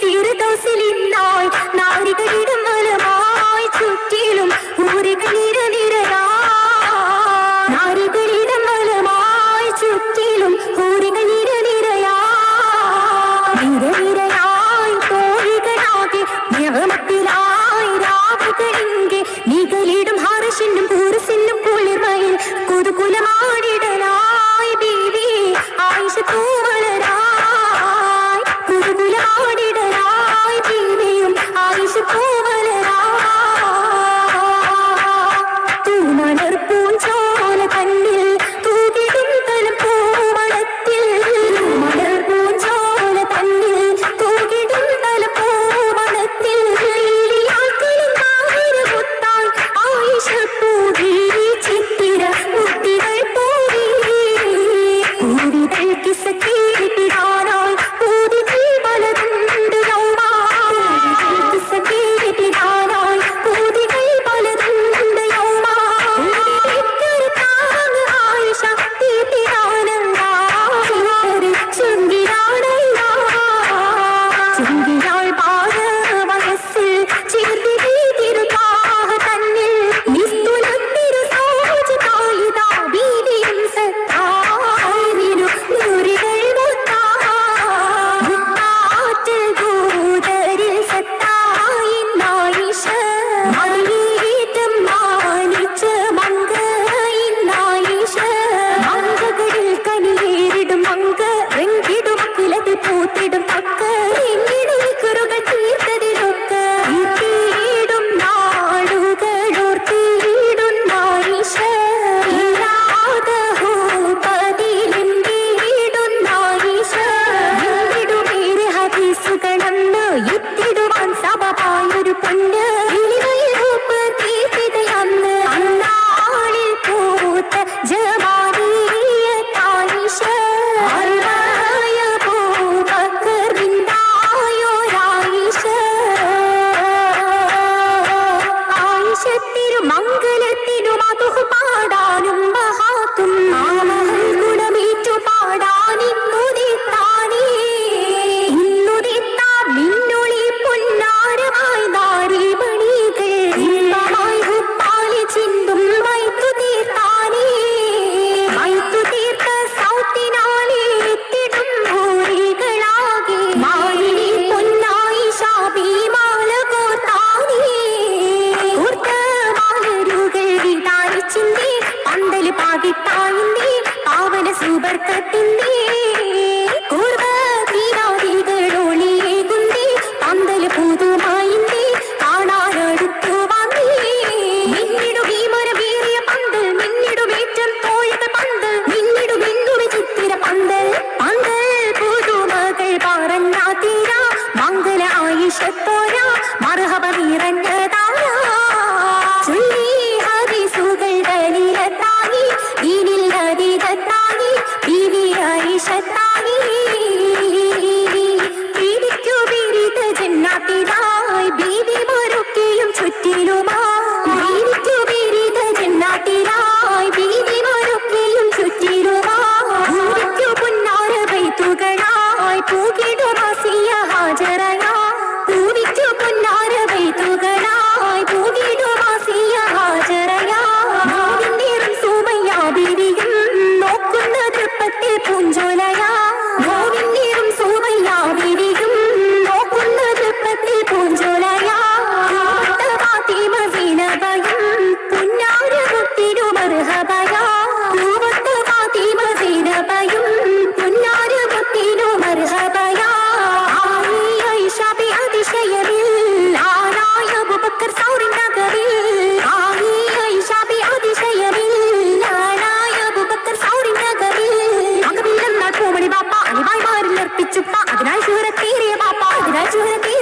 ഫിർദൗസിലിന്നായി നാരികളിടം വലമായി ചുറ്റിലും ഊരുകൾ നിരനിരയായി നാരികളിടം വലമായി ചുറ്റിലും ഊരുകൾ നിരനിരയായി നിരനിരയായി തോഴികളാകെ നിയമത്തിലായി രാവുകളിങ്കെ നികളിടും ഹാരശിനും പൂരസിനും കുളിർമയിൽ കുതുകുലമാടിടലായി ബീവി ആയിഷ പൂവളരായി കുതുകുലമാടിടലായി ബീവിയും ആയിഷ പൂവളരായി തൂമലർ പൂഞ്ചോല കണ്ണിൽ തൂകിടും തലം പൂമണത്തിൽ തൂമലർ പൂഞ്ചോല കണ്ണിൽ തൂകിടും തലം പൂമണത്തിൽ ആയിഷ പൂവി ചിത്തിര മുത്തികൾ പൂവി പൂവിതൾ കിസ കേട്ടിടാനായി പൂതികൾ പലതുണ്ട് യൗമാ കിസ കേട്ടിടാനായി പൂതികൾ പലതുണ്ട് യൗമാ താങ് ആയിഷ തീട്ടിടാനല്ല ചുങ്കിടാനല്ല ചുങ്കിടാൾ പാത മനസ്സിൽ ചേർത്തി തിരുതാഹ തന്നിൽ നിസ്തുലത്തിരു സൗജതായിതാ ബീവിയും സത്തായിരു നൂറികൾ മുത്താറ്റിൽ ദൂതരിൽ സത്തായി നായിഷ മറിയേറ്റം മാനിച്ച മങ്കയിൻ നായിഷ മങ്കകളിൽ കനിയേറിടും മങ്ക വെങ്കിടും കുലത്തിൽ പൂത്തിടും തക്ക എങ്ങിടും കുറുകൾ തീർത്തതിലൊക്കെ തീർത്തിയിടും നാടുകളോർത്തിയിടും നായിഷ പതിലെന്തിടും നായിഷ എന്തിടുമേറെ ഹദീസുകളെന്ന് എത്തിടുവാൻ സബബായൊരു പൊന്ന് ഇളിവയൂപ്പ് തീർത്തിതയന്ന് അന്നാളിൽ പൂത്ത ജവാനിയ തായിഷ അറിവായ പൂബക്കറിന്തായോരായിഷ ആയിഷ തിരുമംഗലത്തിനും അതുഹു പാടാനും മഹാത്തും ഗുണമേറ്റു പാടാനിന്നുദിത്താനേ ഇന്നുദിത്താ മിന്നൊളി പൊന്നാരമായി നാരിമണികൾ ഇമ്പമായി ഹുപ്പാലി ചിന്തും വൈത്തു തീർത്താനേ വൈത്തു തീർത്ത സൗത്തിനാലേ എത്തിടും ഭൂരികളാകെ മാലിനി പൊന്നായി ശാബിമാല കോർത്താനേ കൂർത്ത മാലരുകൾ വിതാരിച്ചിന്തേ പന്തല് പാകിട്ടായിന്തേ പാവന സുബർക്കത്തിന്തേ കൂർവ തീരാതികളൊളിയേകുന്തേ പന്തല് പുതുമായിന്തേ കാണാനടുത്തു വന്നേ മിന്നിടുകീമരമേറിയ പന്തൽ മിന്നിടുമേറ്റം തോഴക പന്തൽ മിന്നിടുമെങ്ങുമെ ചിത്തിര പന്തൽ പന്തൽ പുതുമകൾ പറഞ്ഞാ തീരാ മംഗല ആയിഷത്തോരാ മർഹബ നിറഞ്ഞതാരാ ചൊല്ലി ഹദീസുകൾ ദലീലത്തായി ദീനിൽ നദീകത്തായി ബീവി ആയിഷത്തായി ബീവിക്കു ബിരിത ജന്നാത്തിലായി ബീവി മറുക്കെയും ചുറ്റിലുമായി ബീവിക്കു ബിരിത ജന്നാത്തിലായി ബീവി മറുക്കെയും ചുറ്റിലുമായി ബീവിക്കു പുന്നാര ബൈത്തുകളായി പൂകിടുമാസിയ ഹാജറയാ പൂവിക്കു പുന്നാര ബൈത്തുകളായി പൂകിടുമാസിയ ഹാജറയാ നോവിന്നേറും സുമയ്യ ബീവിയും നോക്കുന്ന തൃപ്പത്തിൽ പൂഞ്ചോലയാ നോവിന്നേറും സുമയ്യ ബീവിയും നോക്കുന്ന തൃപ്പത്തിൽ പൂഞ്ചോലയാ ഫാത്തിമ സീനബയും പുന്നാര മുത്തിനു മർഹബയാ ഫാത്തിമ സീനബയും പുന്നാര മുത്തിനു മർഹബയാ ആയിഷ ബി അതിശയമിൽ ആനായ അബൂബക്കർ സൗറിൻ നഗറിൽ ആയിഷ ബി അതിശയമിൽ ആനായ അബൂബക്കർ സൗറിൻ നഗറിൽ അകമില്ലെന്നാൽ പൂമണി ബാപ്പ അനിവായ്മാരിൽ അർപ്പിച്ചുപ്പ അതിനാൽ ശൂരത്തേറിയ ബാപ്പ അതിനാൽ ശൂരത്തേറിയ